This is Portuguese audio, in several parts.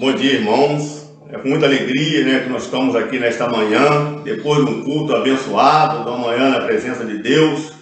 Bom dia, irmãos. É com muita alegria, que nós estamos aqui nesta manhã, depois de um culto abençoado, da manhã na presença de Deus,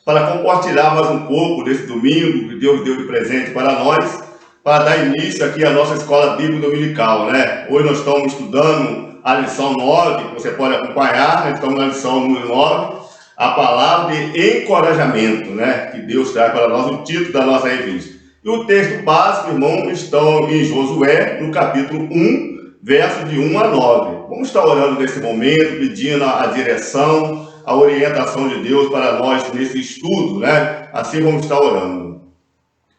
para compartilhar mais um pouco desse domingo que Deus deu de presente para nós, para dar início aqui à nossa escola bíblica dominical, Hoje nós estamos estudando a lição 9, que você pode acompanhar, estamos na lição número 9, a palavra de encorajamento, que Deus traz para nós, o título da nossa revista. E o texto básico, irmão, estão em Josué, no capítulo 1, versos de 1 a 9. Vamos estar orando nesse momento, pedindo a direção, a orientação de Deus para nós nesse estudo, Assim vamos estar orando.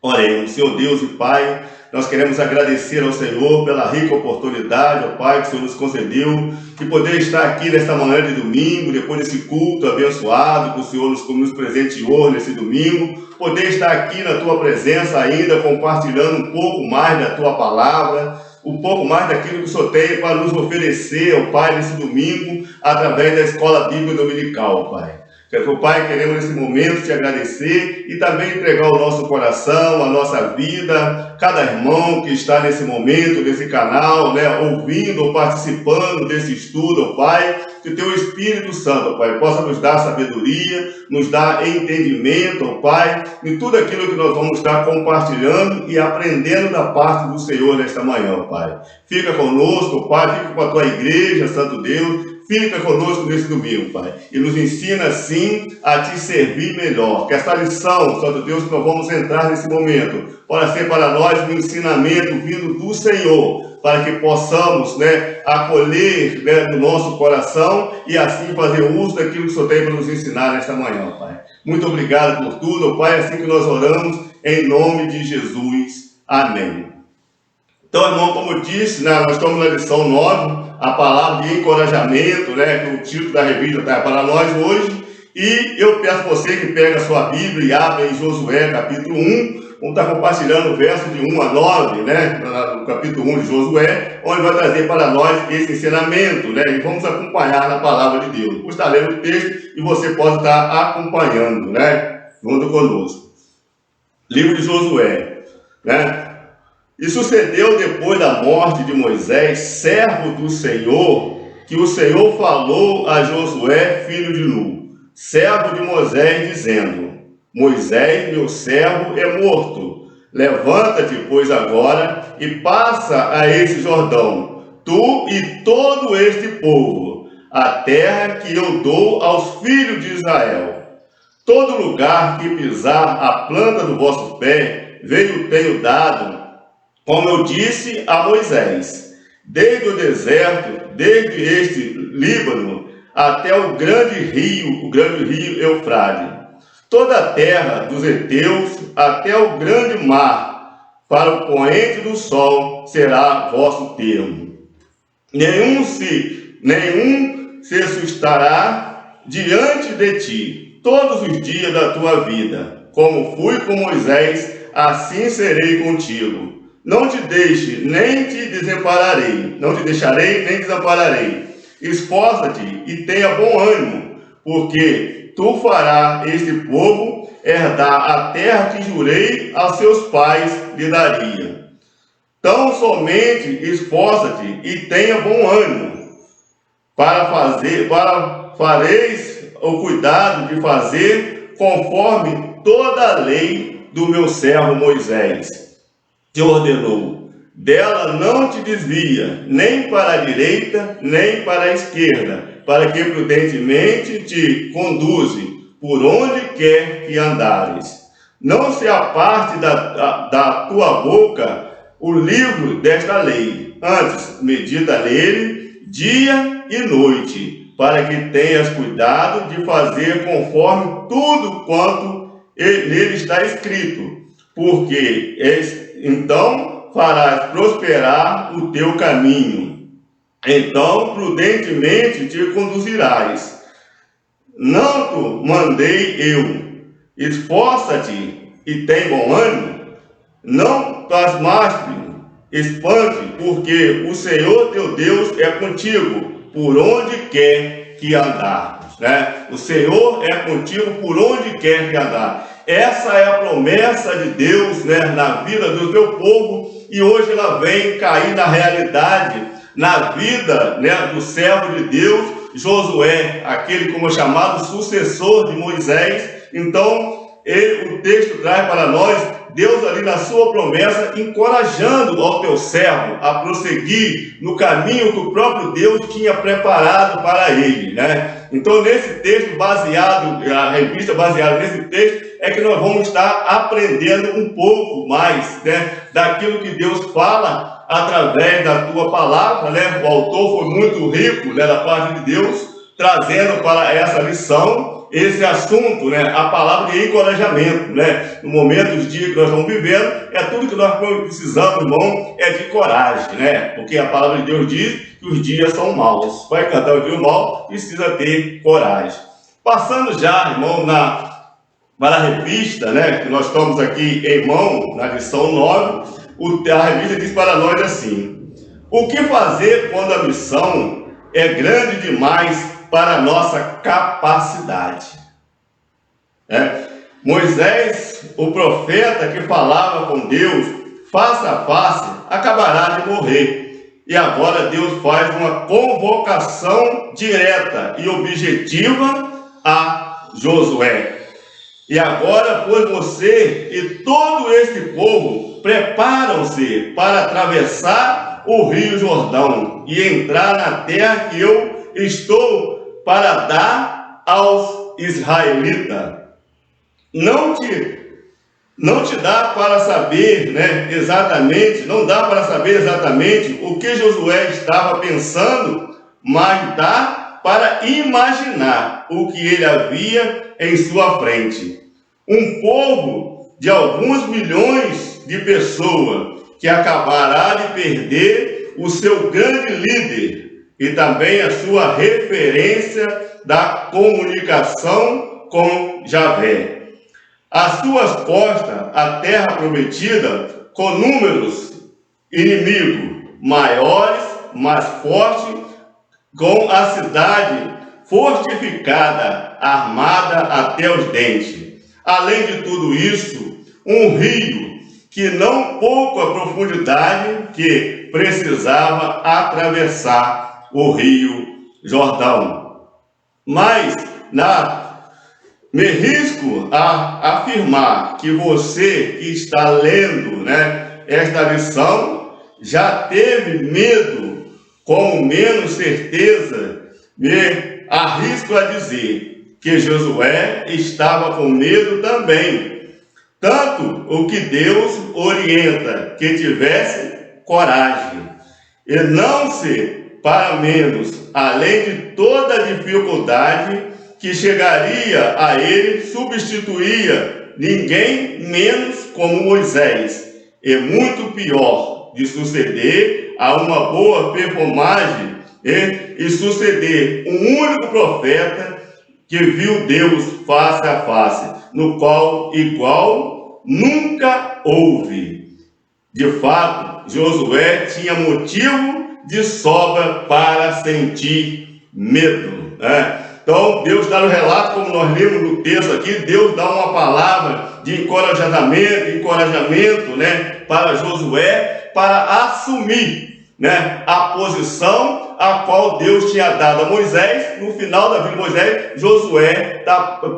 Oremos. Senhor Deus e Pai, nós queremos agradecer ao Senhor pela rica oportunidade, ó Pai, que o Senhor nos concedeu, de poder estar aqui nesta manhã de domingo, depois desse culto abençoado que o Senhor nos presenteou nesse domingo, poder estar aqui na Tua presença ainda, compartilhando um pouco mais da Tua palavra, um pouco mais daquilo que o Senhor tem para nos oferecer, ó Pai, nesse domingo, através da Escola Bíblica Dominical, ó Pai. Pai, queremos nesse momento te agradecer e também entregar o nosso coração, a nossa vida, cada irmão que está nesse momento, nesse canal, ouvindo ou participando desse estudo, Pai, que o Teu Espírito Santo, Pai, possa nos dar sabedoria, nos dar entendimento, Pai, em tudo aquilo que nós vamos estar compartilhando e aprendendo da parte do Senhor nesta manhã, Pai. Fica conosco, Pai, fica com a Tua igreja, Santo Deus. Fica conosco nesse domingo, Pai, e nos ensina, sim, a Te servir melhor. Que essa lição, Santo Deus, que nós vamos entrar nesse momento, para ser para nós um ensinamento vindo do Senhor, para que possamos, acolher, do nosso coração e assim fazer uso daquilo que o Senhor tem para nos ensinar nesta manhã, Pai. Muito obrigado por tudo, Pai, assim que nós oramos, em nome de Jesus. Amém. Então, irmão, como eu disse, nós estamos na lição 9, a palavra de encorajamento, que o título da revista está para nós hoje. E eu peço a você que pegue a sua Bíblia e abra em Josué, capítulo 1. Vamos estar compartilhando o verso de 1 a 9, no capítulo 1 de Josué, onde vai trazer para nós esse ensinamento, E vamos acompanhar na palavra de Deus. Vou estar lendo o texto e você pode estar acompanhando, junto conosco. Livro de Josué, E sucedeu depois da morte de Moisés, servo do Senhor, que o Senhor falou a Josué, filho de Nun, servo de Moisés, dizendo: Moisés, meu servo, é morto. Levanta-te, pois, agora, e passa a esse Jordão, tu e todo este povo, a terra que eu dou aos filhos de Israel. Todo lugar que pisar a planta do vosso pé, tenho dado, como eu disse a Moisés, desde o deserto, desde este Líbano, até o grande rio Eufrate, toda a terra dos heteus, até o grande mar, para o poente do sol será vosso termo. Nenhum se assustará diante de ti, todos os dias da tua vida. Como fui com Moisés, assim serei contigo. Não te deixe, nem te desampararei. Não te deixarei, nem desampararei. Esforça-te e tenha bom ânimo, porque tu farás este povo herdar a terra que jurei a seus pais lhe daria. Tão somente esforça-te e tenha bom ânimo, fareis o cuidado de fazer conforme toda a lei do meu servo Moisés te ordenou. Dela não te desvia, nem para a direita, nem para a esquerda, para que prudentemente te conduze por onde quer que andares. Não se aparte da tua boca o livro desta lei, antes medita nele dia e noite, para que tenhas cuidado de fazer conforme tudo quanto nele está escrito, porque então farás prosperar o teu caminho. Então prudentemente te conduzirás. Não te mandei eu. Esforça-te e tem bom ânimo. Não pasmaste, espante, porque o Senhor teu Deus é contigo, por onde quer que andares. O Senhor é contigo por onde quer que andar. Essa é a promessa de Deus, na vida do teu povo e hoje ela vem cair na realidade, na vida, né, do servo de Deus, Josué, aquele como é chamado sucessor de Moisés. Então, o texto traz para nós, Deus ali na sua promessa, encorajando ao teu servo a prosseguir no caminho que o próprio Deus tinha preparado para ele, né? Então, nesse texto baseado, a revista baseada nesse texto, é que nós vamos estar aprendendo um pouco mais, né, daquilo que Deus fala através da tua palavra, né? O autor foi muito rico, né, da parte de Deus, trazendo para essa lição esse assunto, né, a palavra de encorajamento, né? No momento, os dias que nós estamos vivendo, é tudo que nós precisamos, irmão, é de coragem, né? Porque a palavra de Deus diz que os dias são maus. Vai cantar o dia mal, precisa ter coragem. Passando já, irmão, para a revista, né, que nós estamos aqui em mão, na lição 9, a revista diz para nós assim: o que fazer quando a missão é grande demais para a nossa capacidade? Moisés, o profeta que falava com Deus face a face, acabará de morrer. E agora Deus faz uma convocação direta e objetiva a Josué. E agora, pois você e todo este povo preparam-se para atravessar o Rio Jordão e entrar na terra que eu estou para dar aos israelitas. Não te dá para saber, né, exatamente, não dá para saber exatamente o que Josué estava pensando, mas dá para imaginar o que ele havia em sua frente. Um povo de alguns milhões de pessoas que acabará de perder o seu grande líder e também a sua referência da comunicação com Javé. As suas costas, a terra prometida, com números inimigos maiores, mais fortes, com a cidade fortificada, armada até os dentes. Além de tudo isso, um rio que não pouca profundidade que precisava atravessar o Rio Jordão. Mas me risco a afirmar que você que está lendo, né, esta lição já teve medo, com menos certeza, me arrisco a dizer que Josué estava com medo também. Tanto o que Deus orienta que tivesse coragem, e não se para menos, além de toda a dificuldade que chegaria a ele, substituía ninguém menos como Moisés, e muito pior de suceder a uma boa performance e suceder um único profeta que viu Deus face a face, no qual igual nunca houve. De fato, Josué tinha motivo de sobra para sentir medo, né? Então, Deus dá no relato, como nós lemos no texto aqui, Deus dá uma palavra de encorajamento, né, para Josué, para assumir, né, a posição a qual Deus tinha dado a Moisés. No final da vida de Moisés, Josué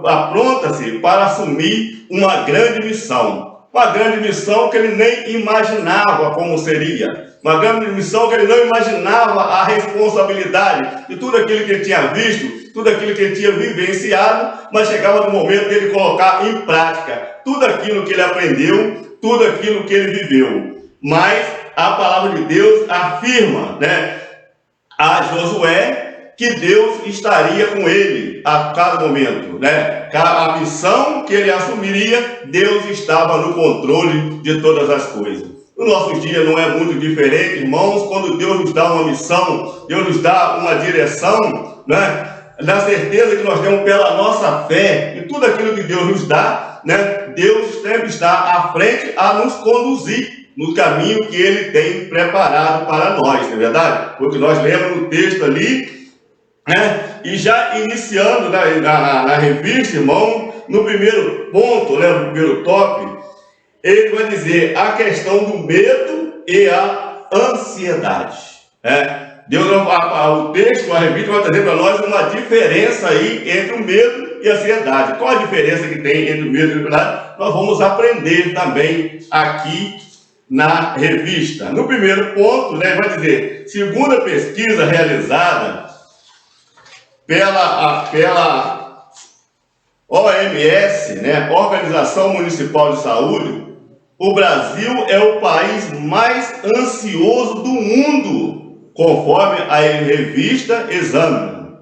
apronta-se para assumir uma grande missão. Uma grande missão que ele nem imaginava como seria. Uma grande missão que ele não imaginava a responsabilidade de tudo aquilo que ele tinha visto, tudo aquilo que ele tinha vivenciado, mas chegava no momento dele colocar em prática tudo aquilo que ele aprendeu, tudo aquilo que ele viveu. Mas a palavra de Deus afirma, né, a Josué que Deus estaria com ele a cada momento, né? A missão que ele assumiria, Deus estava no controle de todas as coisas. No nosso dia não é muito diferente, irmãos, quando Deus nos dá uma missão, Deus nos dá uma direção, né? Na certeza que nós temos pela nossa fé e tudo aquilo que Deus nos dá, né? Deus sempre está à frente a nos conduzir no caminho que Ele tem preparado para nós, não é verdade? Porque nós lemos no texto ali, né? E já iniciando na revista, irmão, no primeiro ponto, né? No primeiro tópico, ele vai dizer a questão do medo e a ansiedade. Deus, o texto, a revista, vai trazer para nós uma diferença aí entre o medo e a ansiedade. Qual a diferença que tem entre o medo e a ansiedade? Nós vamos aprender também aqui na revista. No primeiro ponto, vai dizer, segundo a pesquisa realizada pela OMS, Organização Municipal de Saúde, o Brasil é o país mais ansioso do mundo, conforme a revista Exame,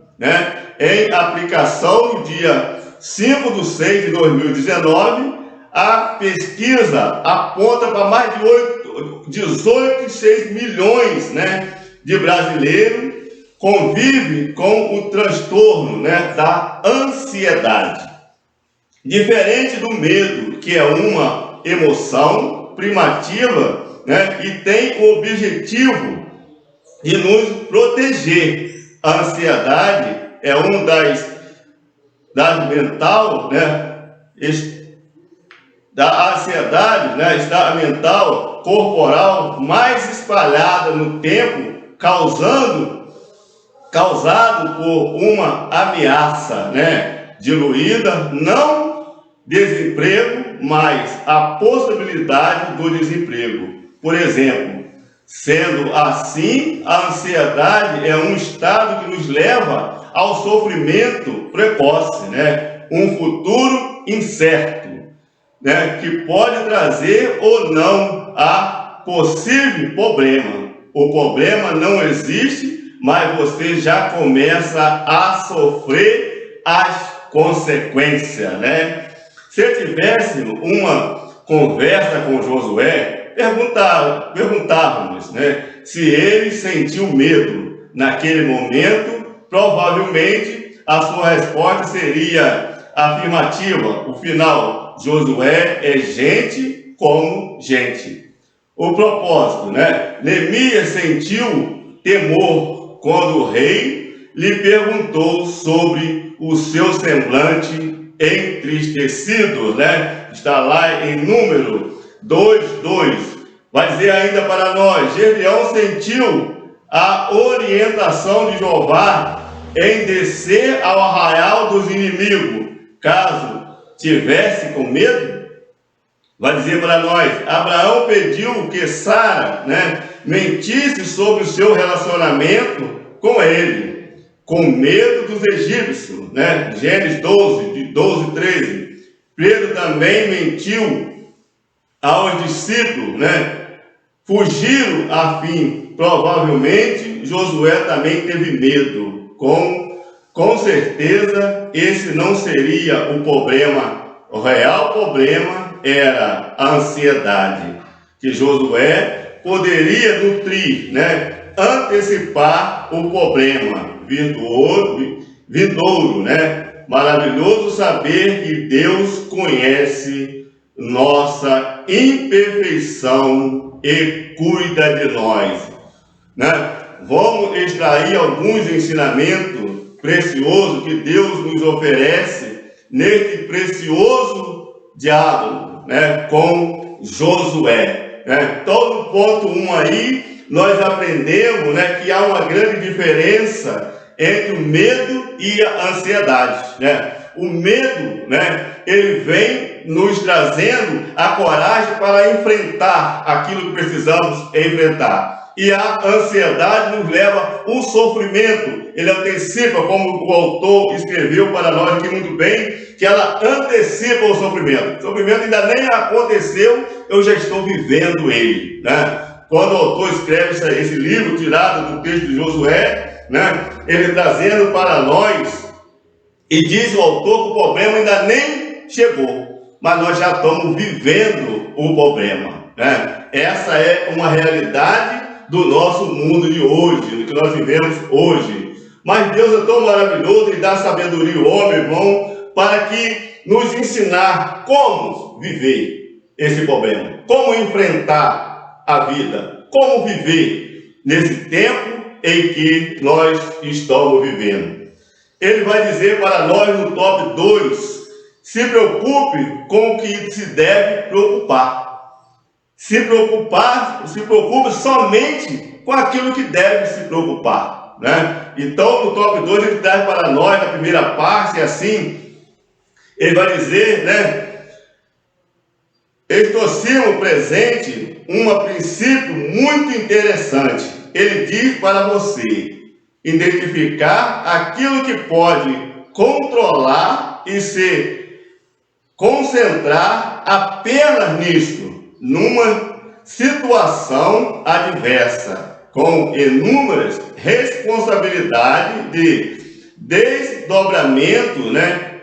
Em aplicação no dia 5/6/2019, a pesquisa aponta para mais de 18,6 milhões, de brasileiros convivem com o transtorno, da ansiedade. Diferente do medo, que é uma emoção primativa, e tem o objetivo de nos proteger. A ansiedade é uma das mental, da ansiedade, está a mental corporal mais espalhada no tempo, causado por uma ameaça, diluída, não desemprego, mas a possibilidade do desemprego. Por exemplo, sendo assim, a ansiedade é um estado que nos leva ao sofrimento precoce, um futuro incerto, que pode trazer ou não a possível problema. O problema não existe, mas você já começa a sofrer as consequências, Se tivéssemos uma conversa com Josué, perguntávamos, se ele sentiu medo naquele momento, provavelmente a sua resposta seria afirmativa. O final, Josué é gente como gente. O propósito, Neemias sentiu temor quando o rei lhe perguntou sobre o seu semblante entristecido, Está lá em Número 2:2. Vai dizer ainda para nós, Gedeão sentiu a orientação de Jeová em descer ao arraial dos inimigos, caso tivesse com medo. Vai dizer para nós, Abraão pediu que Sara, mentisse sobre o seu relacionamento com ele, com medo dos egípcios, Gênesis 12:13. Pedro também mentiu aos discípulos, fugiram a fim. Provavelmente Josué também teve medo. Com certeza esse não seria o problema. O real problema era a ansiedade, que Josué poderia nutrir, antecipar o problema vindouro, Maravilhoso saber que Deus conhece nossa imperfeição e cuida de nós, Vamos extrair alguns ensinamentos preciosos que Deus nos oferece neste precioso diálogo, com Josué, Então, no ponto 1 aí, nós aprendemos, que há uma grande diferença entre o medo e a ansiedade, O medo, ele vem nos trazendo a coragem para enfrentar aquilo que precisamos enfrentar. E a ansiedade nos leva ao sofrimento. Ele antecipa, como o autor escreveu para nós aqui muito bem, que ela antecipa o sofrimento. O sofrimento ainda nem aconteceu, eu já estou vivendo ele, Quando o autor escreve esse livro, tirado do texto de Josué, ele trazendo para nós, e diz o autor que o problema ainda nem chegou, mas nós já estamos vivendo o problema, Essa é uma realidade do nosso mundo de hoje, do que nós vivemos hoje. Mas Deus é tão maravilhoso e dá sabedoria ao homem, irmão, para que nos ensinar como viver esse problema, como enfrentar a vida, como viver nesse tempo em que nós estamos vivendo. Ele vai dizer para nós no top 2, se preocupe com o que se deve preocupar. se preocupe somente com aquilo que deve se preocupar, né? Então, no top 2, ele traz para nós, na primeira parte, assim, ele vai dizer, né? Estou presente um princípio muito interessante. Ele diz para você identificar aquilo que pode controlar e se concentrar apenas nisso, numa situação adversa, com inúmeras responsabilidades de desdobramento, né,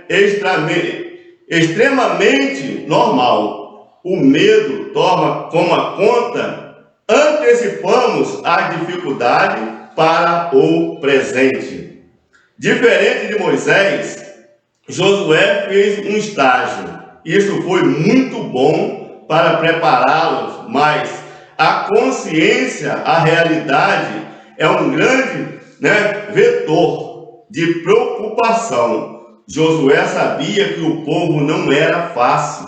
extremamente normal. O medo toma conta, antecipamos a dificuldade para o presente. Diferente de Moisés, Josué fez um estágio. Isso foi muito bom para prepará-los, mas a consciência, a realidade, é um grande, né, vetor de preocupação. Josué sabia que o povo não era fácil.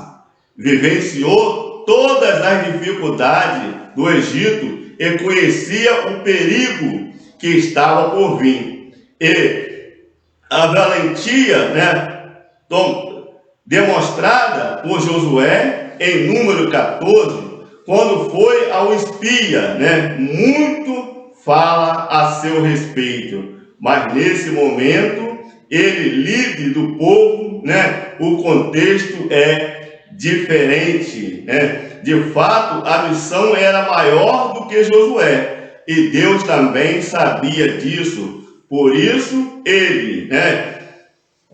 Vivenciou todas as dificuldades do Egito e conhecia o perigo que estava por vir. E a valentia, né, demonstrada por Josué em número 14, quando foi ao espia, né, muito fala a seu respeito, mas nesse momento, ele líder do povo, né, o contexto é diferente, né? De fato, a missão era maior do que Josué, e Deus também sabia disso. Por isso, ele, né,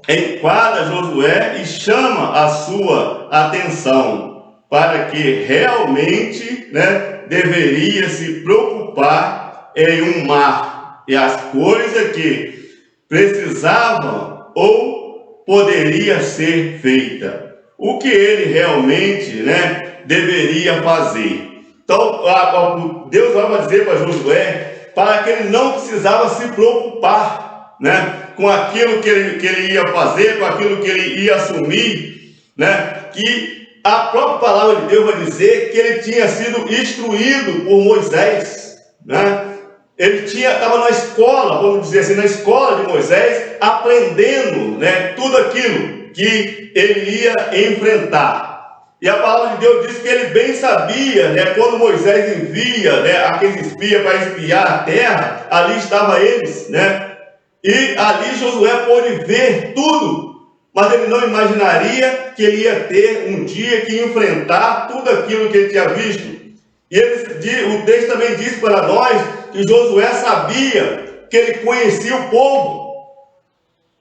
enquadra Josué e chama a sua atenção para que realmente, né, deveria se preocupar em um mar e as coisas que precisavam ou poderia ser feita. O que ele realmente, né, deveria fazer. Então, Deus vai dizer para Josué para que ele não precisava se preocupar, né, com aquilo que ele ia fazer, com aquilo que ele ia assumir, né, que a própria palavra de Deus vai dizer que ele tinha sido instruído por Moisés, né? Ele estava na escola, vamos dizer assim, na escola de Moisés, aprendendo, né, tudo aquilo que ele ia enfrentar. E a palavra de Deus diz que ele bem sabia, né, quando Moisés envia, né, aqueles espias para espiar a terra, ali estavam eles, né, e ali Josué pôde ver tudo, mas ele não imaginaria que ele ia ter um dia que enfrentar tudo aquilo que ele tinha visto. E o texto também diz para nós que Josué sabia que ele conhecia o povo.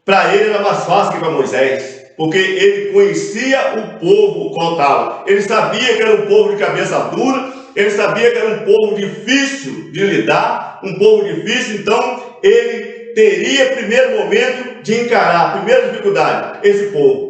Para ele era mais fácil que para Moisés, porque ele conhecia o povo qual estava. Ele sabia que era um povo de cabeça dura, ele sabia que era um povo difícil de lidar, um povo difícil, então ele teria primeiro momento de encarar, a primeira dificuldade, esse povo.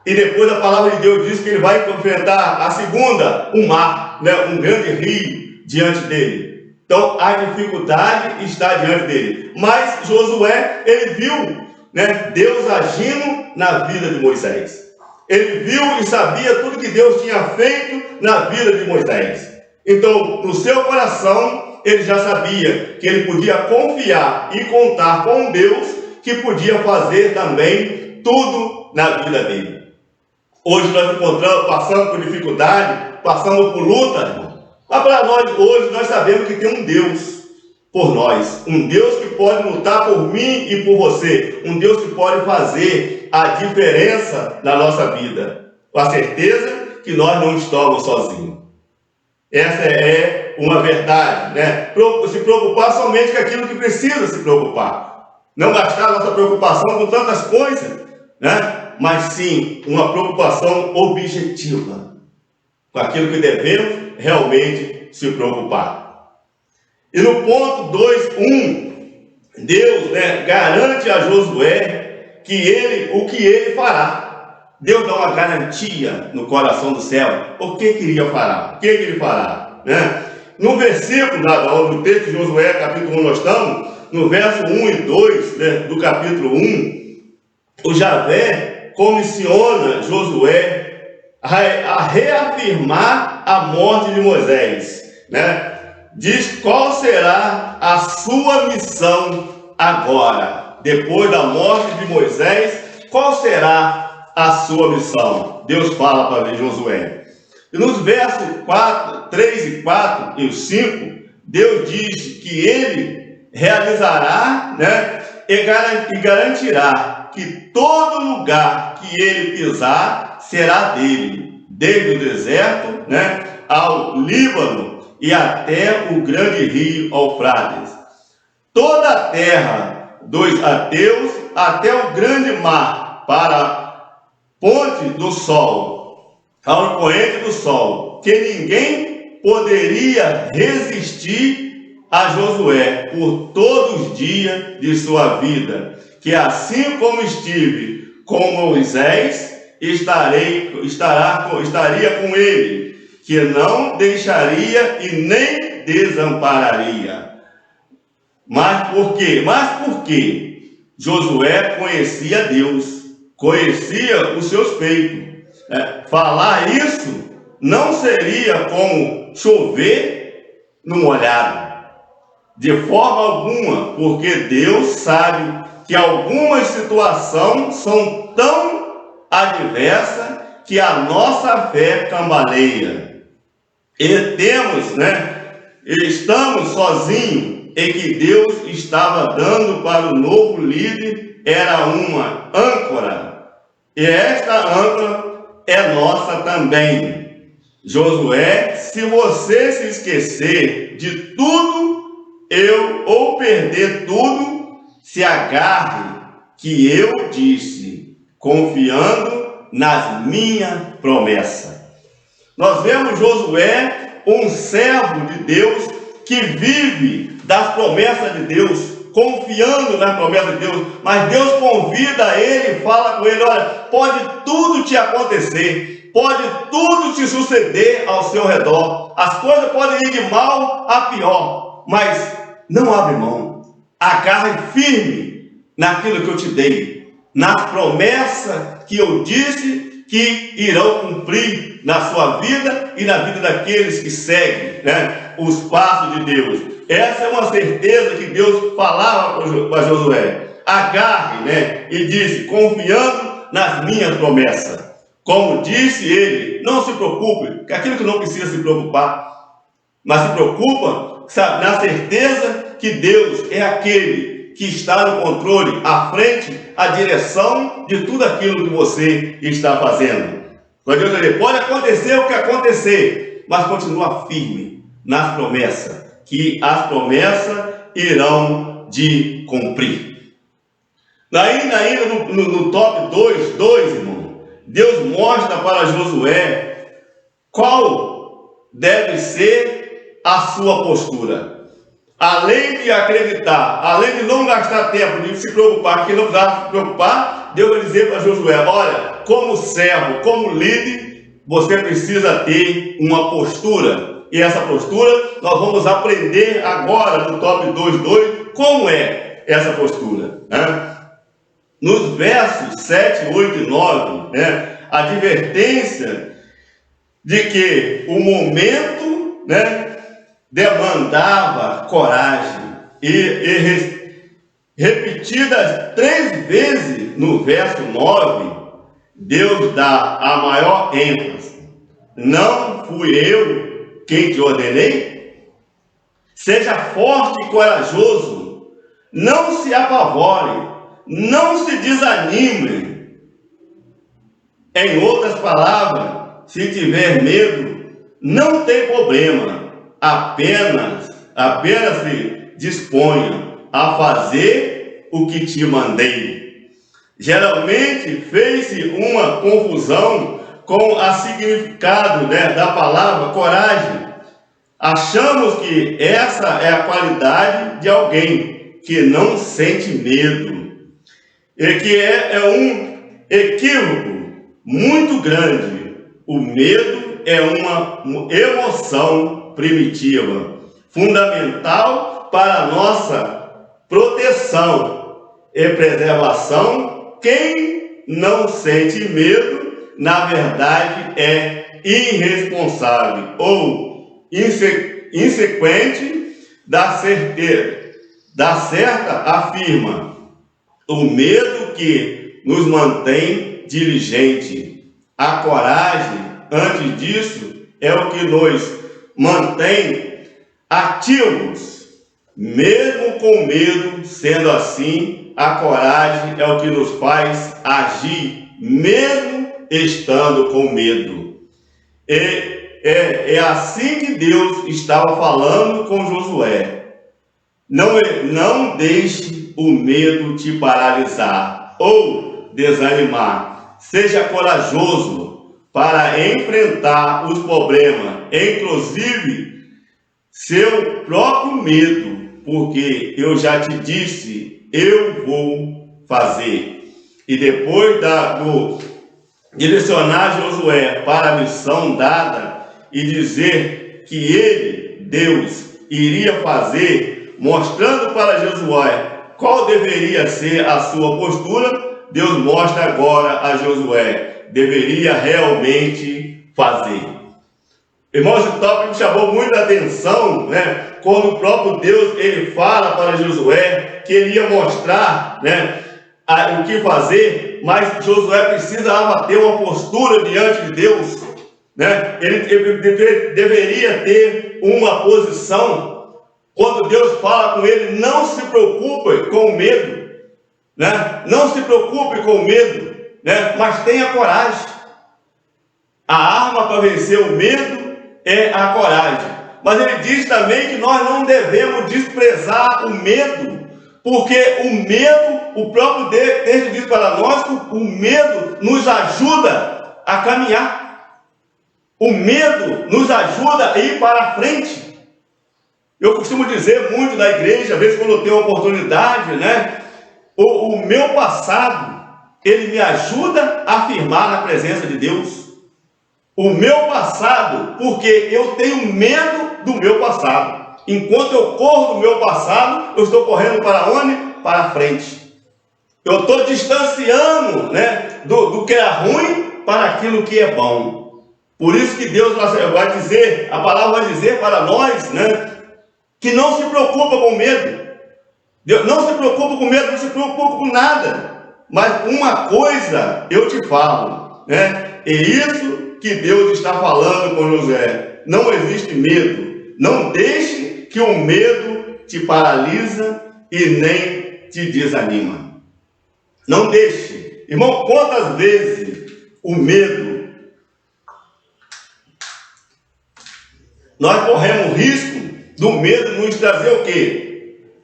E depois a palavra de Deus diz que ele vai enfrentar a segunda, o mar, né, um grande rio diante dele. Então a dificuldade está diante dele. Mas Josué, ele viu, né, Deus agindo na vida de Moisés. Ele viu e sabia tudo que Deus tinha feito na vida de Moisés. Então, no seu coração, ele já sabia que ele podia confiar e contar com Deus que podia fazer também tudo na vida dele. Hoje nós encontramos, passando por dificuldade, passando por luta, irmão. Mas para nós hoje, nós sabemos que tem um Deus por nós, um Deus que pode lutar por mim e por você, um Deus que pode fazer a diferença na nossa vida, com a certeza que nós não estamos sozinhos. Essa é uma verdade, né? Se preocupar somente com aquilo que precisa se preocupar, não gastar nossa preocupação com tantas coisas, né? Mas sim uma preocupação objetiva, com aquilo que devemos realmente se preocupar. E no ponto 2.1, Deus, né, garante a Josué que o que ele fará. Deus dá uma garantia no coração do céu. O que iria fará? O que ele fará? Né? No versículo, no texto de Josué, capítulo 1, nós estamos, no verso 1 e 2, né, do capítulo 1, o Javé comissiona Josué a reafirmar a morte de Moisés, né? Diz qual será a sua missão agora, depois da morte de Moisés, qual será a sua missão? Deus fala para Josué. E nos versos 3 e 4 e 5, Deus diz que ele realizará, né, e garantirá que todo lugar que ele pisar será dele, desde o deserto, né, ao Líbano e até o grande rio Eufrates. Toda a terra dos ateus até o grande mar, para a ponte do sol, ao poente do sol, que ninguém poderia resistir a Josué por todos os dias de sua vida, que assim como estive com Moisés, estaria com ele, que não deixaria e nem desampararia. Mas por quê? Porque Josué conhecia Deus, conhecia os seus feitos. Falar isso não seria como chover no molhado, de forma alguma, porque Deus sabe que algumas situações são tão adversas que a nossa fé cambaleia. E estamos sozinhos, e que Deus estava dando para o novo líder era uma âncora, e esta âncora é nossa também. Josué, se você se esquecer de tudo, ou perder tudo, se agarre que eu disse, confiando nas minhas promessas. Nós vemos Josué, um servo de Deus, que vive das promessas de Deus, confiando nas promessas de Deus, mas Deus convida ele e fala com ele: olha, pode tudo te acontecer, pode tudo te suceder ao seu redor, as coisas podem ir de mal a pior, mas não abre mão, agarre firme naquilo que eu te dei, nas promessas que eu disse que irão cumprir na sua vida e na vida daqueles que seguem, né, os passos de Deus. Essa é uma certeza que Deus falava para Josué. Agarre, né, e disse, confiando nas minhas promessas. Como disse ele, não se preocupe, que aquilo que não precisa se preocupar, mas se preocupa, sabe, na certeza que Deus é aquele que está no controle, à frente, à direção de tudo aquilo que você está fazendo. Pode acontecer o que acontecer, mas continua firme nas promessas, que as promessas irão de cumprir. Ainda no top 2, irmão, Deus mostra para Josué qual deve ser a sua postura. Além de acreditar, além de não gastar tempo, de se preocupar, que não dá se preocupar, Deus vai dizer para Josué: olha, como servo, como líder, você precisa ter uma postura. E essa postura nós vamos aprender agora no top 2, como é essa postura, né? Nos versos 7, 8 e 9, né, a advertência de que o momento, né, demandava coragem, e repetidas 3 vezes no verso 9, Deus dá a maior ênfase: não fui eu quem te ordenei? Seja forte e corajoso, não se apavore, não se desanime. Em outras palavras, se tiver medo, não tem problema. Apenas se disponha a fazer o que te mandei. Geralmente fez-se uma confusão com o significado, né, da palavra coragem. Achamos que essa é a qualidade de alguém que não sente medo, e que é um equívoco muito grande. O medo é uma emoção primitiva, fundamental para a nossa proteção e preservação. Quem não sente medo na verdade, é irresponsável ou insequente da certa afirma o medo que nos mantém diligente. A coragem, antes disso, é o que nos mantém ativos, mesmo com medo. Sendo assim, a coragem é o que nos faz agir, mesmo estando com medo. É assim que Deus estava falando com Josué. Não deixe o medo te paralisar ou desanimar. Seja corajoso para enfrentar os problemas, inclusive seu próprio medo, porque eu já te disse, eu vou fazer. E depois do direcionar Josué para a missão dada e dizer que ele, Deus, iria fazer, mostrando para Josué qual deveria ser a sua postura, Deus mostra agora a Josué, deveria realmente fazer. Irmãos, o tópico chamou muita atenção, né? Quando o próprio Deus, ele fala para Josué que ele ia mostrar, né, o que fazer, mas Josué precisava ter uma postura diante de Deus, né? Ele deveria ter uma posição. Quando Deus fala com ele, não se preocupe com o medo, né? Não se preocupe com o medo, né? Mas tenha coragem. A arma para vencer o medo é a coragem. Mas ele diz também que nós não devemos desprezar o medo, porque o medo, o próprio texto diz para nós que o medo nos ajuda a caminhar. O medo nos ajuda a ir para a frente. Eu costumo dizer muito na igreja, às vezes quando eu tenho a oportunidade, né? O meu passado, ele me ajuda a afirmar na presença de Deus. O meu passado, porque eu tenho medo do meu passado. Enquanto eu corro do meu passado, eu estou correndo para onde? Para a frente. Eu estou distanciando, né, do que é ruim para aquilo que é bom. Por isso que Deus vai dizer, a palavra vai dizer para nós, né, que não se preocupa com medo. Deus não se preocupa com medo, não se preocupa com nada. Mas uma coisa eu te falo, né? É isso que Deus está falando com Josué. Não existe medo. Não deixe que o medo te paralisa e nem te desanima. Não deixe. Irmão, quantas vezes o medo, nós corremos risco do medo nos trazer o quê?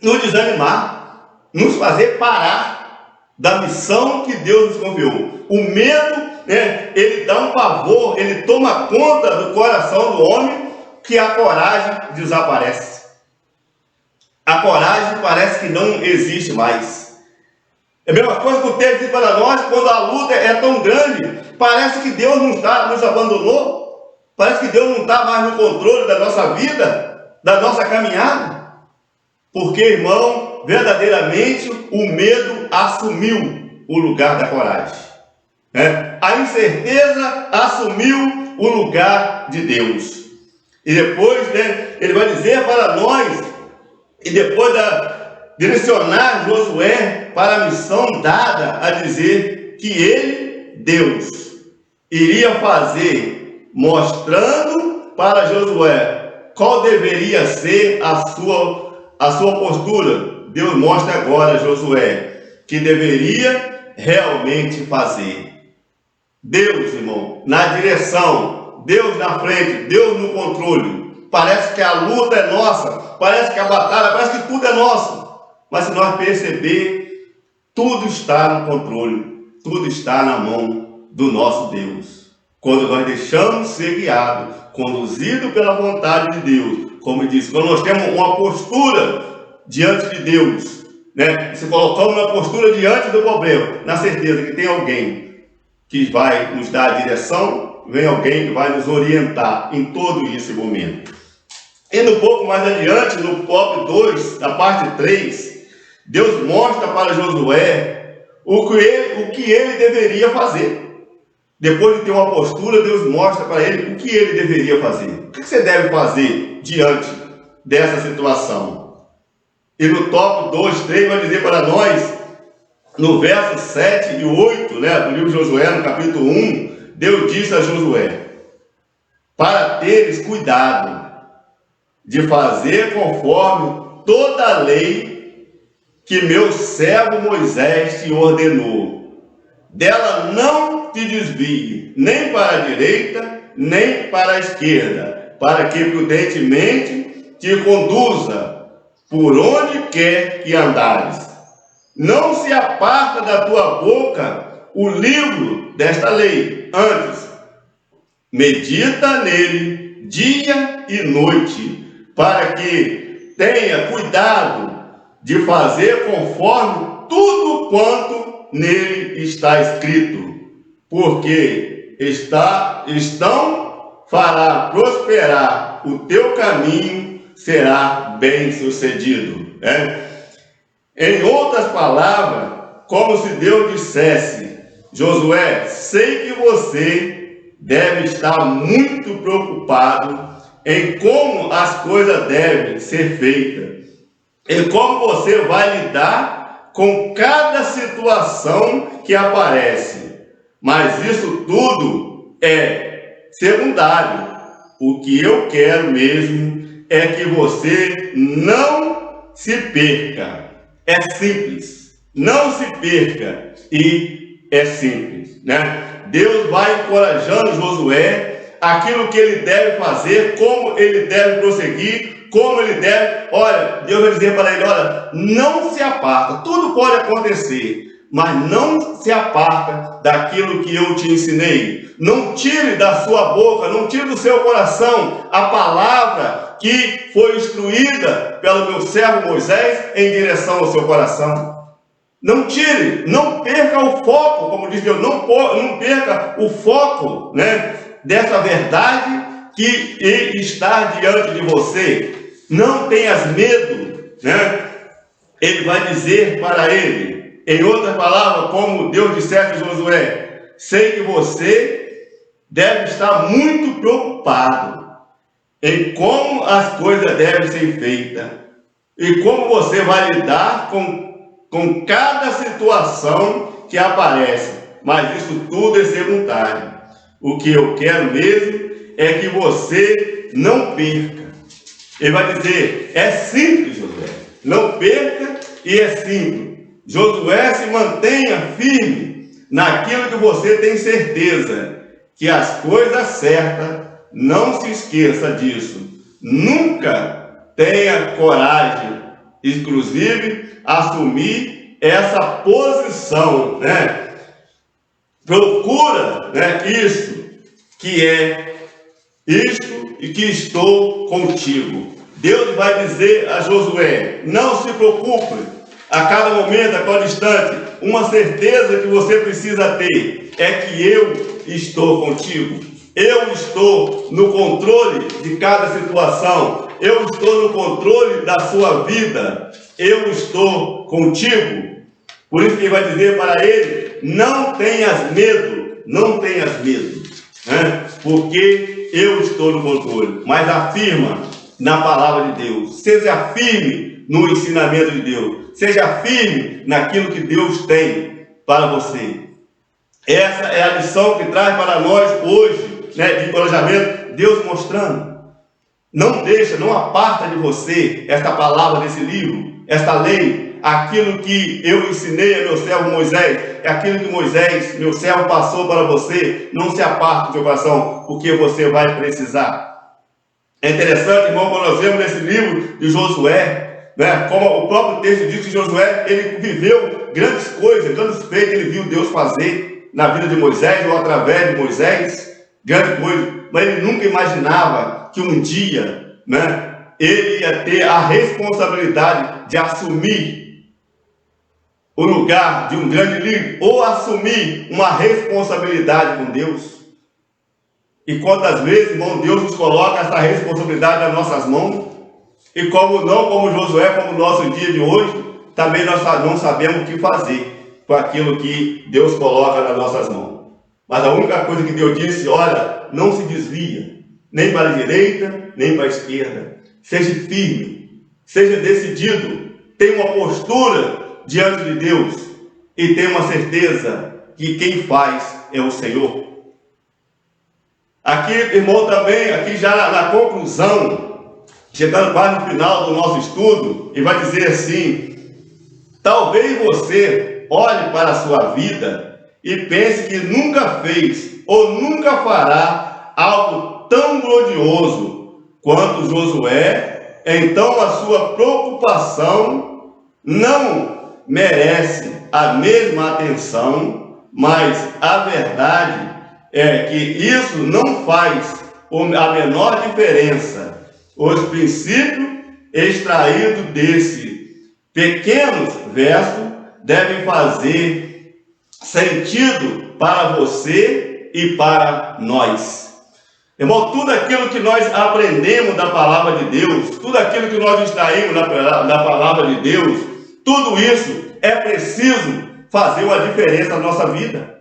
Nos desanimar, nos fazer parar da missão que Deus nos confiou. O medo, né, ele dá um pavor, ele toma conta do coração do homem, que a coragem desaparece. A coragem parece que não existe mais. É a mesma coisa que o texto diz para nós, quando a luta é tão grande, parece que Deus não está, nos abandonou, parece que Deus não está mais no controle da nossa vida, da nossa caminhada. Porque, irmão, verdadeiramente o medo assumiu o lugar da coragem. A incerteza assumiu o lugar de Deus. E depois, né, ele vai dizer para nós, e depois direcionar Josué para a missão dada, a dizer que ele, Deus, iria fazer, mostrando para Josué qual deveria ser a sua postura. Deus mostra agora a Josué que deveria realmente fazer. Deus, irmão, na direção, Deus na frente, Deus no controle. Parece que a luta é nossa, parece que a batalha, parece que tudo é nosso. Mas se nós perceber, tudo está no controle, tudo está na mão do nosso Deus. Quando nós deixamos ser guiados, conduzidos pela vontade de Deus, como diz, quando nós temos uma postura diante de Deus, né? Se colocamos na postura diante do problema, na certeza que tem alguém que vai nos dar a direção, vem alguém que vai nos orientar em todo esse momento. Indo um pouco mais adiante, no tópico 2, da parte 3, Deus mostra para Josué o que ele deveria fazer. Depois de ter uma postura, Deus mostra para ele o que ele deveria fazer. O que você deve fazer diante dessa situação? E no tópico 2, 3 vai dizer para nós, no verso 7 e 8, do livro de Josué, no capítulo 1, Deus disse a Josué, para teres cuidado de fazer conforme toda a lei que meu servo Moisés te ordenou. Dela não te desvie, nem para a direita, nem para a esquerda, para que prudentemente te conduza por onde quer que andares. Não se aparta da tua boca o livro desta lei. Antes, medita nele dia e noite, para que tenha cuidado de fazer conforme tudo quanto nele está escrito, porque fará prosperar o teu caminho, será bem sucedido. Em outras palavras, como se Deus dissesse, Josué, sei que você deve estar muito preocupado em como as coisas devem ser feitas, e como você vai lidar com cada situação que aparece. Mas isso tudo é secundário. O que eu quero mesmo é que você não se perca. É simples. Não se perca. E é simples, Deus vai encorajando Josué aquilo que ele deve fazer, como ele deve prosseguir, como ele deve. Olha, Deus vai dizer para ele, olha, não se aparta, tudo pode acontecer, mas não se aparta daquilo que eu te ensinei. Não tire da sua boca, não tire do seu coração a palavra que foi instruída pelo meu servo Moisés em direção ao seu coração. Não tire, não perca o foco, como diz Deus, não perca o foco, dessa verdade que está diante de você. Não tenhas medo, Ele vai dizer para ele, em outras palavras, como Deus dissesse a Josué, sei que você deve estar muito preocupado em como as coisas devem ser feitas e como você vai lidar com cada situação que aparece, mas isso tudo é secundário. O que eu quero mesmo é que você não perca. Ele vai dizer, é simples, Josué, não perca e é simples. Josué, se mantenha firme naquilo que você tem certeza, que as coisas certas, não se esqueça disso. Nunca tenha coragem, inclusive, assumir essa posição, Procura, isso, que é isto e que estou contigo. Deus vai dizer a Josué, não se preocupe, a cada momento, a cada instante, uma certeza que você precisa ter, é que eu estou contigo. Eu estou no controle de cada situação. Eu estou no controle da sua vida. Eu estou contigo. Por isso que ele vai dizer para ele, não tenhas medo, não tenhas medo, porque eu estou no controle. Mas afirma na palavra de Deus, seja firme no ensinamento de Deus, seja firme naquilo que Deus tem para você. Essa é a lição que traz para nós hoje, de encorajamento, Deus mostrando. Não deixa, não aparta de você esta palavra desse livro, esta lei, aquilo que eu ensinei a meu servo Moisés, é aquilo que Moisés, meu servo, passou para você. Não se aparte do seu coração, porque você vai precisar. É interessante, irmão, quando nós vemos nesse livro de Josué, como o próprio texto diz que Josué, ele viveu grandes coisas, grandes feitos, ele viu Deus fazer na vida de Moisés, ou através de Moisés, grande coisa, mas ele nunca imaginava que um dia, ele ia ter a responsabilidade de assumir o lugar de um grande líder, ou assumir uma responsabilidade com Deus. E quantas vezes, irmão, Deus nos coloca essa responsabilidade nas nossas mãos, e como Josué, como o nosso dia de hoje, também nós não sabemos o que fazer com aquilo que Deus coloca nas nossas mãos. Mas a única coisa que Deus disse, olha, não se desvia, nem para a direita, nem para a esquerda. Seja firme, seja decidido, tenha uma postura diante de Deus e tenha uma certeza que quem faz é o Senhor. Aqui, irmão, também, aqui já na conclusão, chegando quase no final do nosso estudo, ele vai dizer assim: talvez você olhe para a sua vida e pense que nunca fez ou nunca fará algo tão glorioso quanto Josué, então a sua preocupação não merece a mesma atenção, mas a verdade é que isso não faz a menor diferença. Os princípios extraídos desse pequenos versos devem fazer sentido para você e para nós. Irmão, tudo aquilo que nós aprendemos da palavra de Deus, tudo aquilo que nós extraímos da palavra de Deus, tudo isso é preciso fazer uma diferença na nossa vida.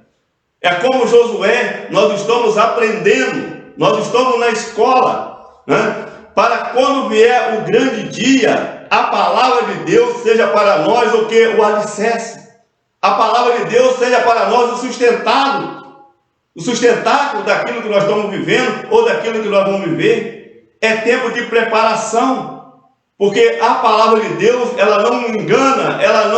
É como Josué, nós estamos aprendendo, nós estamos na escola, né? Para quando vier o grande dia, a palavra de Deus seja para nós o que? O alicerce. A palavra de Deus seja para nós o sustentáculo daquilo que nós estamos vivendo ou daquilo que nós vamos viver. É tempo de preparação, porque a palavra de Deus, ela não engana, ela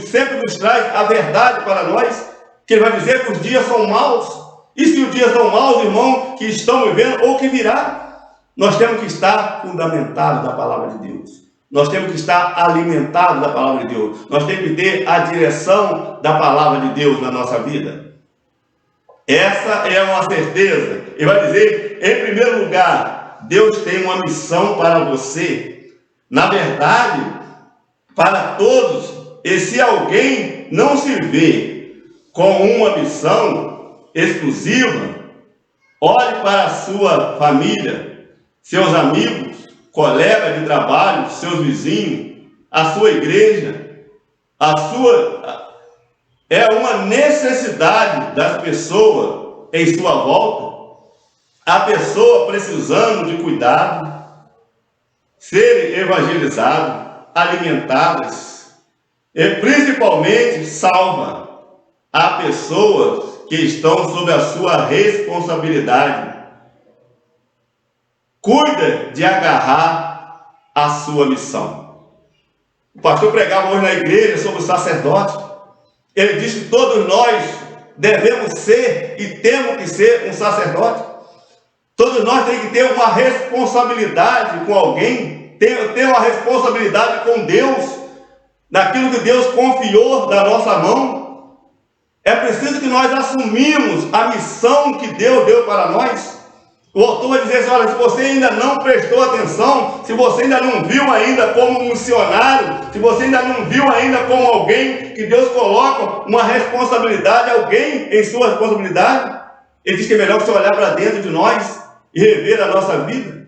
sempre nos traz a verdade para nós, que ele vai dizer que os dias são maus. E se os dias são maus, irmão, que estão vivendo ou que virá, nós temos que estar fundamentados da palavra de Deus. Nós temos que estar alimentados da palavra de Deus. Nós temos que ter a direção da palavra de Deus na nossa vida. Essa é uma certeza. Ele vai dizer, em primeiro lugar, Deus tem uma missão para você. Na verdade, para todos. E se alguém não se vê com uma missão exclusiva, olhe para a sua família, seus amigos, colegas de trabalho, seus vizinhos, a sua igreja, é uma necessidade das pessoas em sua volta, a pessoa precisando de cuidado, serem evangelizados, alimentadas e principalmente salva a pessoas que estão sob a sua responsabilidade. Cuida de agarrar a sua missão. O pastor pregava hoje na igreja sobre o sacerdote. Ele disse que todos nós devemos ser e temos que ser um sacerdote. Todos nós temos que ter uma responsabilidade com alguém, ter uma responsabilidade com Deus, daquilo que Deus confiou da nossa mão. É preciso que nós assumimos a missão que Deus deu para nós. O autor vai dizer assim, olha, se você ainda não prestou atenção, se você ainda não viu ainda como um missionário, se você ainda não viu ainda como alguém que Deus coloca uma responsabilidade, alguém em sua responsabilidade, ele diz que é melhor você olhar para dentro de nós e rever a nossa vida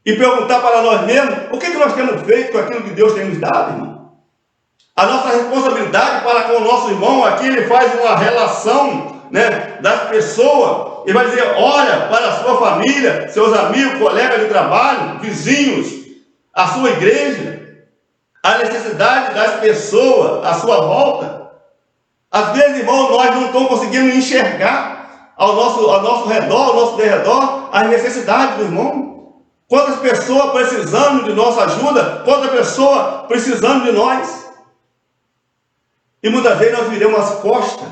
e perguntar para nós mesmos, o que nós temos feito com aquilo que Deus tem nos dado, irmão? A nossa responsabilidade para com o nosso irmão, aqui ele faz uma relação, né, das pessoas. Ele vai dizer, olha para a sua família, seus amigos, colegas de trabalho, vizinhos, a sua igreja, a necessidade das pessoas à sua volta. Às vezes, irmão, nós não estamos conseguindo enxergar ao nosso redor, ao nosso derredor, as necessidades do irmão. Quantas pessoas precisando de nossa ajuda, quantas pessoas precisando de nós. E muitas vezes nós viramos as costas,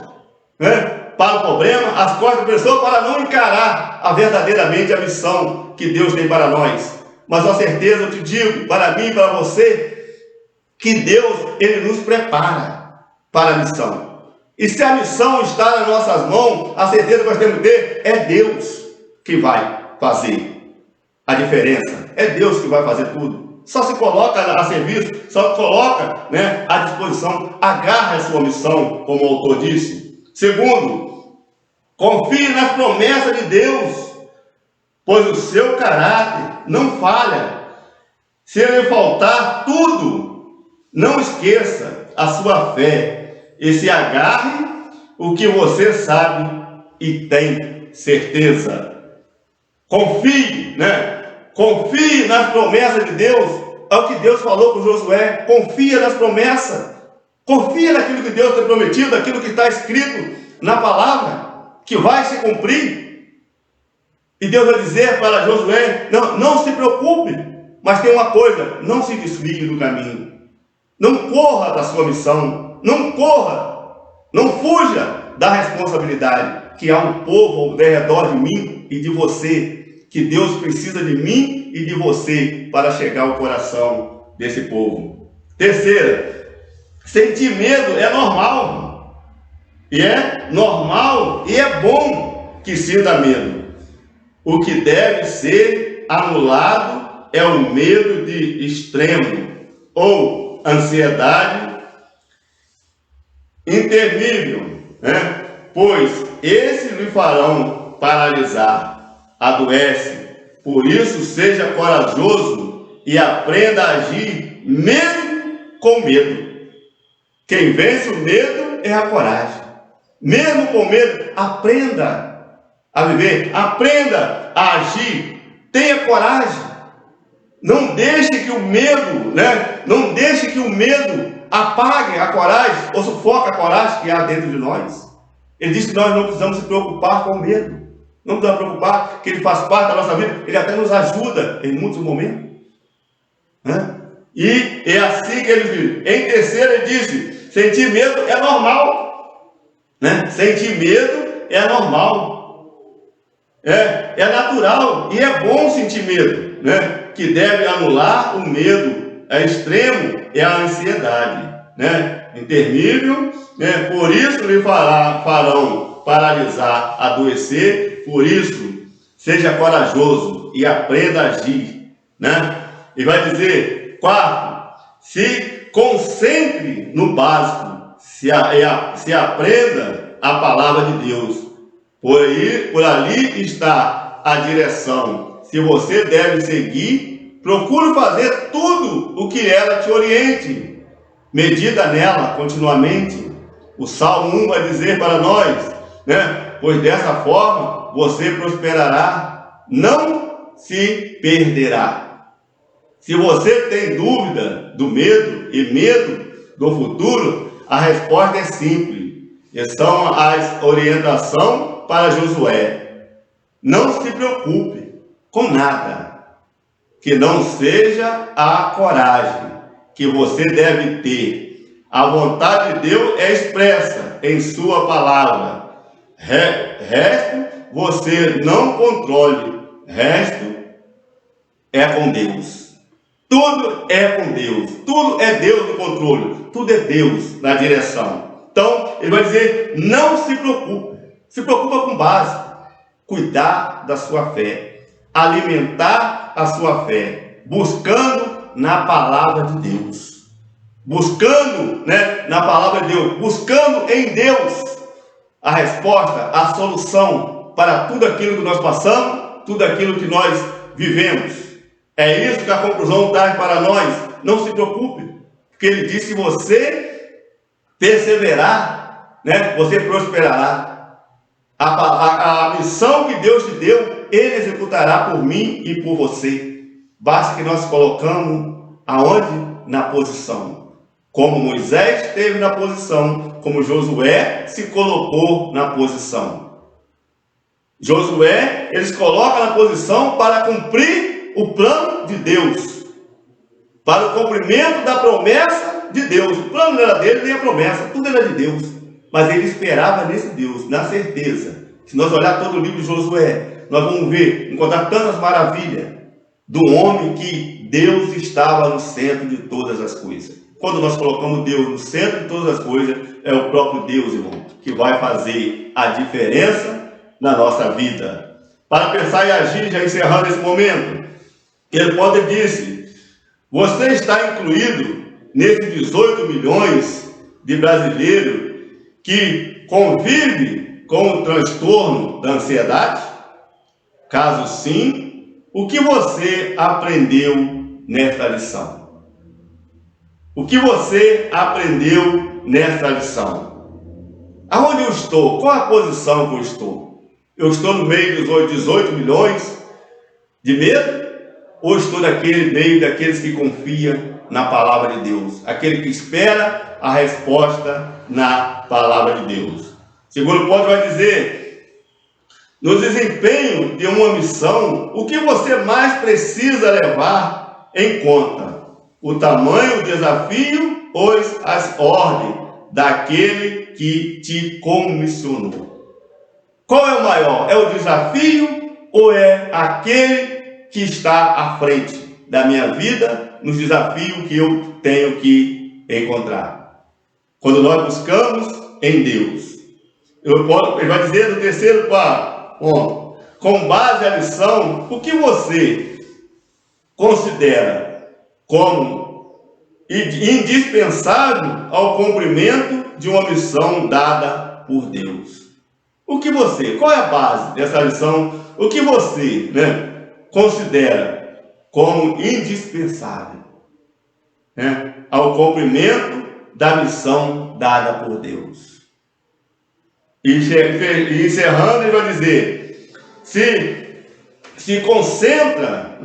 né, para o problema, as costas da pessoa, para não encarar verdadeiramente a missão que Deus tem para nós. Mas com certeza eu te digo, para mim e para você, que Deus, Ele nos prepara para a missão. E se a missão está nas nossas mãos, a certeza que nós temos que ter é Deus que vai fazer a diferença. É Deus que vai fazer tudo. Só se coloca a serviço, só coloca, né, à disposição, agarra a sua missão, como o autor disse. Segundo, confie nas promessas de Deus, pois o seu caráter não falha. Se ele faltar tudo, não esqueça a sua fé e se agarre o que você sabe e tem certeza. Confie, né? Confie nas promessas de Deus. É o que Deus falou com Josué. Confia nas promessas. Confia naquilo que Deus tem prometido, aquilo que está escrito na palavra, que vai se cumprir. E Deus vai dizer para Josué, não se preocupe, mas tem uma coisa, não se desvie do caminho. Não corra da sua missão, não corra, não fuja da responsabilidade, que há um povo ao redor de mim e de você, que Deus precisa de mim e de você para chegar ao coração desse povo. Terceira, sentir medo é normal. E é normal e é bom que sinta medo. O que deve ser anulado é o medo de extremo ou ansiedade intermível, né? Pois esses lhe farão paralisar, adoece. Por isso, seja corajoso e aprenda a agir mesmo com medo. Quem vence o medo é a coragem. Mesmo com medo, aprenda a viver, aprenda a agir, tenha coragem. Não deixe que o medo, né? Não deixe que o medo apague a coragem ou sufoque a coragem que há dentro de nós. Ele diz que nós não precisamos se preocupar com o medo. Não precisamos preocupar, que ele faz parte da nossa vida. Ele até nos ajuda em muitos momentos, né? E é assim que ele diz. Em terceiro, ele disse: sentir medo é normal, né? Sentir medo é normal. É natural e é bom sentir medo, né? Que deve anular o medo. É extremo, é a ansiedade, né? Intermível, né? Por isso lhe farão paralisar, adoecer. Por isso, seja corajoso e aprenda a agir, né? E vai dizer, quarto, se concentre no básico, se aprenda a palavra de Deus. Por ali está a direção. Se você deve seguir, procure fazer tudo o que ela te oriente. Medita nela continuamente. O Salmo 1 vai dizer para nós, né? Pois dessa forma você prosperará, não se perderá. Se você tem dúvida do medo e medo do futuro, a resposta é simples. São as orientações para Josué: não se preocupe com nada, que não seja a coragem que você deve ter. A vontade de Deus é expressa em sua palavra. Resto você não controle, resto é com Deus. Tudo é com Deus, tudo é Deus no controle, tudo é Deus na direção. Então, ele vai dizer, não se preocupe. Se preocupa com base, cuidar da sua fé, alimentar a sua fé, buscando na palavra de Deus. Buscando, né, na palavra de Deus, buscando em Deus a resposta, a solução para tudo aquilo que nós passamos, tudo aquilo que nós vivemos. É isso que a conclusão traz para nós. Não se preocupe, porque ele diz que você perseverar, né, você prosperará. A missão que Deus te deu, Ele executará por mim e por você. Basta que nós colocamos aonde? Na posição. Como Moisés esteve na posição, como Josué se colocou na posição. Josué, eles colocam na posição para cumprir o plano de Deus, para o cumprimento da promessa de Deus. O plano não era dele, nem a promessa, tudo era de Deus. Mas ele esperava nesse Deus, na certeza. Se nós olhar todo o livro de Josué, nós vamos ver, encontrar tantas maravilhas do homem que Deus estava no centro de todas as coisas. Quando nós colocamos Deus no centro de todas as coisas, é o próprio Deus, irmão, que vai fazer a diferença na nossa vida. Para pensar e agir, já encerrando esse momento, ele pode disse: você está incluído nesses 18 milhões de brasileiros que convive com o transtorno da ansiedade? Caso sim, o que você aprendeu nesta lição? O que você aprendeu nesta lição? Aonde eu estou? Qual a posição que eu estou? Eu estou no meio dos 18 milhões de medo? Ou estou naquele meio daqueles que confiam na palavra de Deus? Aquele que espera a resposta na palavra de Deus. Segundo ponto vai dizer, no desempenho de uma missão, o que você mais precisa levar em conta? O tamanho do desafio ou as ordens daquele que te comissionou? Qual é o maior? É o desafio ou é aquele que está à frente da minha vida nos desafios que eu tenho que encontrar? Quando nós buscamos em Deus, ele vai dizer no terceiro ponto, com base na lição, o que você considera como indispensável ao cumprimento de uma missão dada por Deus? O que você, qual é a base dessa lição? O que você, considera como indispensável, ao cumprimento da missão dada por Deus? E encerrando, ele vai dizer, se concentra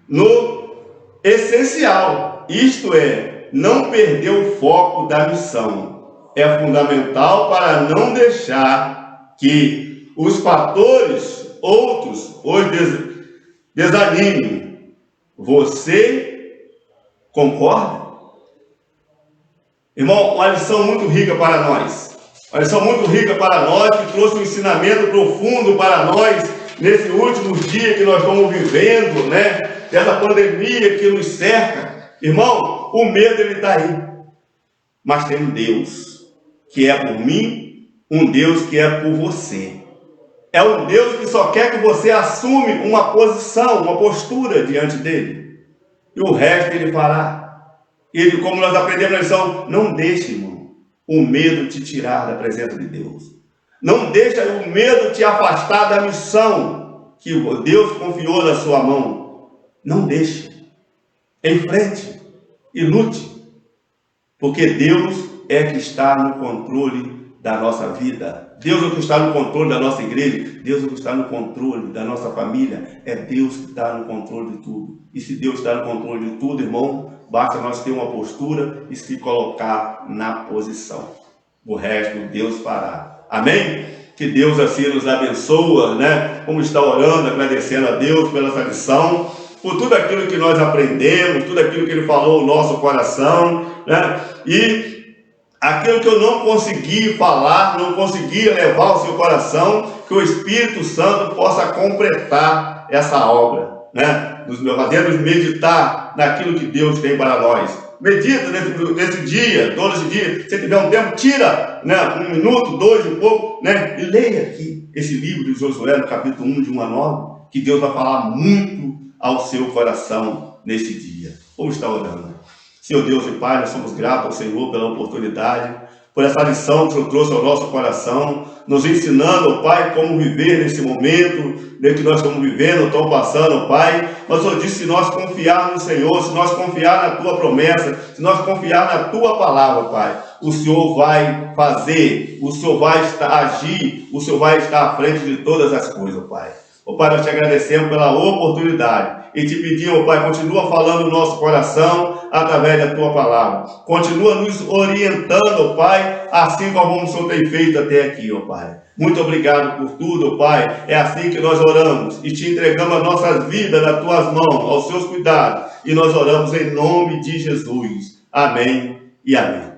no essencial, isto é, não perder o foco da missão. É fundamental para não deixar que os fatores outros os desanimem. Você concorda? Irmão, uma lição muito rica para nós. Uma lição muito rica para nós, que trouxe um ensinamento profundo para nós nesse último dia que nós estamos vivendo, dessa pandemia que nos cerca. Irmão, o medo ele está aí. Mas tem um Deus que é por mim, um Deus que é por você. É um Deus que só quer que você assume uma posição, uma postura diante dele. E o resto ele fará. Ele, como nós aprendemos na lição, não deixe, irmão, o medo te tirar da presença de Deus. Não deixe o medo te afastar da missão que Deus confiou na sua mão. Não deixe. Enfrente e lute. Porque Deus é que está no controle da nossa vida. Deus é que está no controle da nossa igreja. Deus é que está no controle da nossa família. É Deus que está no controle de tudo. E se Deus está no controle de tudo, irmão, basta nós ter uma postura e se colocar na posição. O resto Deus fará. Amém? Que Deus assim nos abençoa, Vamos estar orando, agradecendo a Deus pela essa lição, por tudo aquilo que nós aprendemos, tudo aquilo que Ele falou no nosso coração, E aquilo que eu não consegui falar, não consegui levar ao seu coração, que o Espírito Santo possa completar essa obra, fazendo meditar naquilo que Deus tem para nós. Medita nesse dia, todo esse dia. Se tiver um tempo, tira 1 minuto, 2 e pouco, e leia aqui esse livro de Josué, no capítulo 1, de 1 a 9, que Deus vai falar muito ao seu coração nesse dia. Vamos estar orando. Senhor Deus e Pai, nós somos gratos ao Senhor pela oportunidade, por essa lição que o Senhor trouxe ao nosso coração, nos ensinando, Pai, como viver nesse momento que nós estamos vivendo, estamos passando, Pai. Mas o Senhor disse, se nós confiarmos no Senhor, se nós confiar na Tua promessa, se nós confiar na Tua palavra, Pai, o Senhor vai fazer, o Senhor vai agir, o Senhor vai estar à frente de todas as coisas, Pai. Pai, nós te agradecemos pela oportunidade e te pedimos, Pai, continua falando no nosso coração através da Tua palavra. Continua nos orientando, Pai, assim como o Senhor tem feito até aqui, Pai. Muito obrigado por tudo, Pai. É assim que nós oramos e te entregamos as nossas vidas nas Tuas mãos, aos Seus cuidados. E nós oramos em nome de Jesus. Amém e amém.